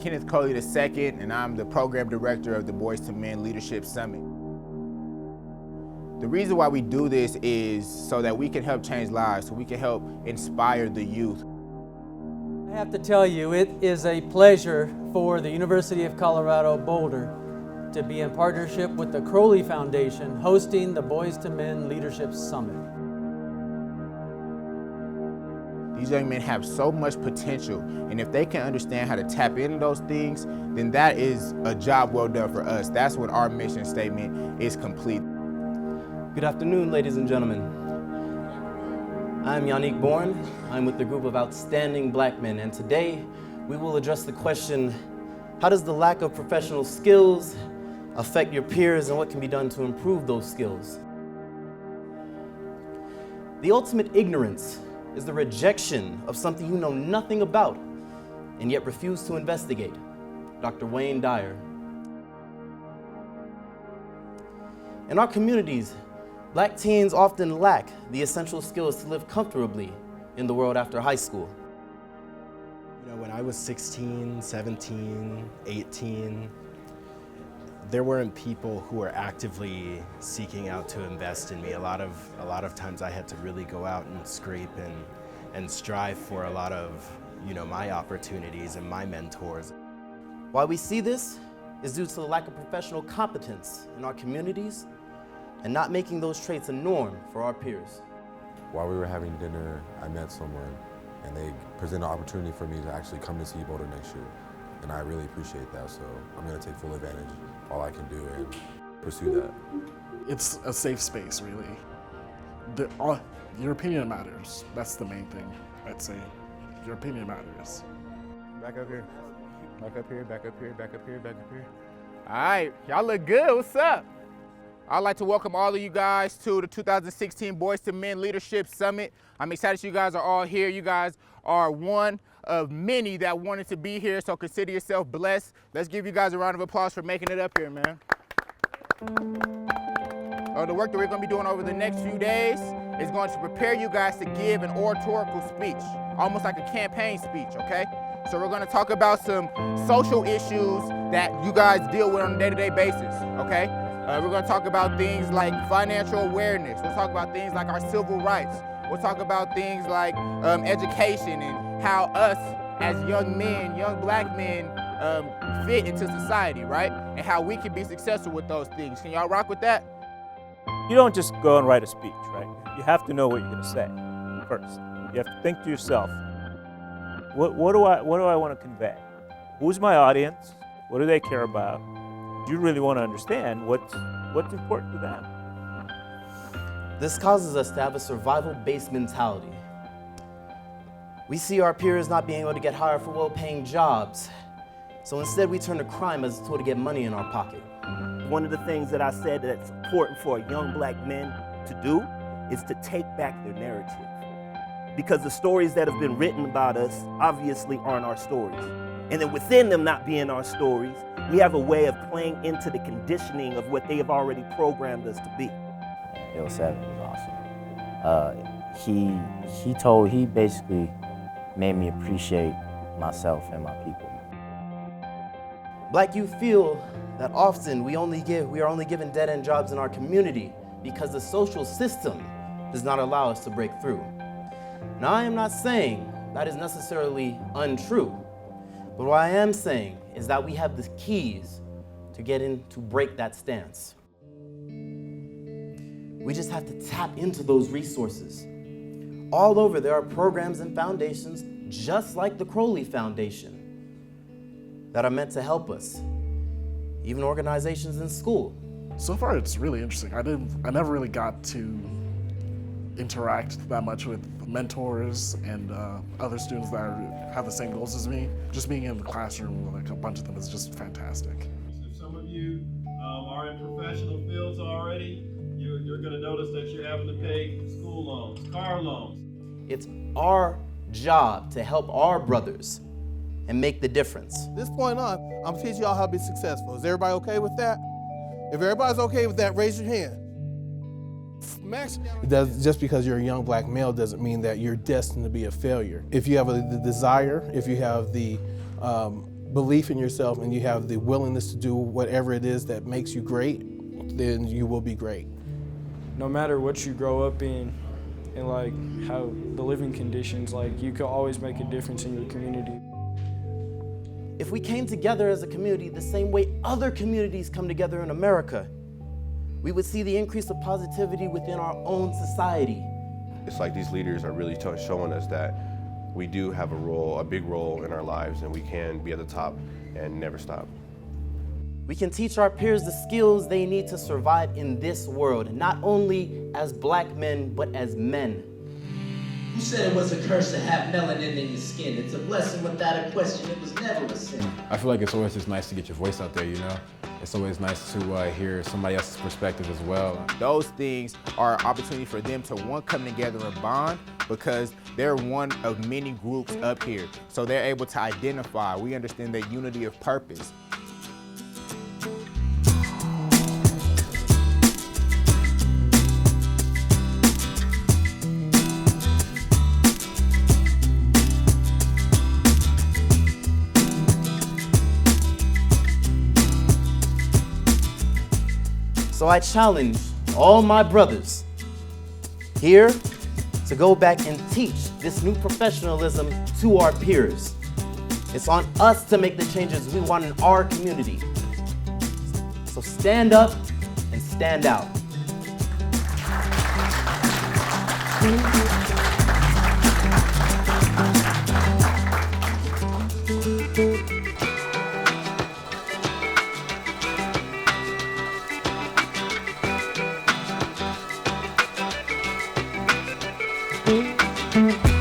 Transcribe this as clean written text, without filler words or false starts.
Kenneth Crowley II, and I'm the program director of the Boys2MEN Leadership Summit. The reason why we do this is so that we can help change lives, so we can help inspire the youth. I have to tell you, it is a pleasure for the University of Colorado Boulder to be in partnership with the Crowley Foundation hosting the Boys2MEN Leadership Summit. These young men have so much potential, and if they can understand how to tap into those things, then that is a job well done for us. That's when our mission statement is complete. Good afternoon, ladies and gentlemen. I'm Yannick Bourne. I'm with the group of outstanding black men, and today we will address the question, how does the lack of professional skills affect your peers, and what can be done to improve those skills? The ultimate ignorance is the rejection of something you know nothing about and yet refuse to investigate. Dr. Wayne Dyer. In our communities, black teens often lack the essential skills to live comfortably in the world after high school. You know, when I was 16, 17, 18, there weren't people who were actively seeking out to invest in me. A lot of times I had to really go out and scrape and strive for a lot of, my opportunities and my mentors. Why we see this is due to the lack of professional competence in our communities and not making those traits a norm for our peers. While we were having dinner, I met someone and they presented an opportunity for me to actually come to see Boulder next year. And I really appreciate that, so I'm going to take full advantage of all I can do and pursue that. It's a safe space, really. Your opinion matters. That's the main thing, I'd say. Your opinion matters. Back up here. Back up here, back up here, back up here, back up here. All right, y'all look good. What's up? I'd like to welcome all of you guys to the 2016 Boys2MEN Leadership Summit. I'm excited you guys are all here. You guys are one of many that wanted to be here, so consider yourself blessed. Let's give you guys a round of applause for making it up here, man. The work that we're going to be doing over the next few days is going to prepare you guys to give an oratorical speech, almost like a campaign speech, okay? So we're going to talk about some social issues that you guys deal with on a day-to-day basis, okay? We're going to talk about things like financial awareness. We'll talk about things like our civil rights. We'll talk about things like education and how us as young men, young black men, fit into society, right? And how we can be successful with those things. Can y'all rock with that? You don't just go and write a speech, right? You have to know what you're going to say first. You have to think to yourself, what do I want to convey? Who's my audience? What do they care about? Do you really want to understand what's important to them? This causes us to have a survival-based mentality. We see our peers not being able to get hired for well-paying jobs, so instead we turn to crime as a tool to get money in our pocket. One of the things that I said that's important for young black men to do is to take back their narrative. Because the stories that have been written about us obviously aren't our stories. And then within them not being our stories, we have a way of playing into the conditioning of what they have already programmed us to be. Ill 7 was awesome. He basically made me appreciate myself and my people. Black youth feel that often we are only given dead-end jobs in our community because the social system does not allow us to break through. Now, I am not saying that is necessarily untrue, but what I am saying is that we have the keys to break that stance. We just have to tap into those resources. All over there are programs and foundations, just like the Crowley Foundation, that are meant to help us. Even organizations in school. So far, it's really interesting. I never really got to interact that much with mentors and other students that have the same goals as me. Just being in the classroom with like a bunch of them is just fantastic. If some of you are in professional fields already, you're going to notice that you're having to pay school loans, car loans. It's our job to help our brothers and make the difference. From this point on, I'm teaching y'all how to be successful. Is everybody okay with that? If everybody's okay with that, raise your hand. Max. Just because you're a young black male doesn't mean that you're destined to be a failure. If you have the desire, if you have the belief in yourself and you have the willingness to do whatever it is that makes you great, then you will be great. No matter what you grow up in and like how the living conditions, like you can always make a difference in your community. If we came together as a community the same way other communities come together in America, we would see the increase of positivity within our own society. It's like these leaders are really showing us that we do have a big role in our lives, and we can be at the top and never stop. We can teach our peers the skills they need to survive in this world, not only as black men, but as men. Who said it was a curse to have melanin in your skin? It's a blessing without a question. It was never a sin. I feel like it's always just nice to get your voice out there, you know? It's always nice to hear somebody else's perspective as well. Those things are an opportunity for them to, one, come together and bond, because they're one of many groups up here. So they're able to identify. We understand that unity of purpose. So I challenge all my brothers here to go back and teach this new professionalism to our peers. It's on us to make the changes we want in our community. So stand up and stand out. Thank you.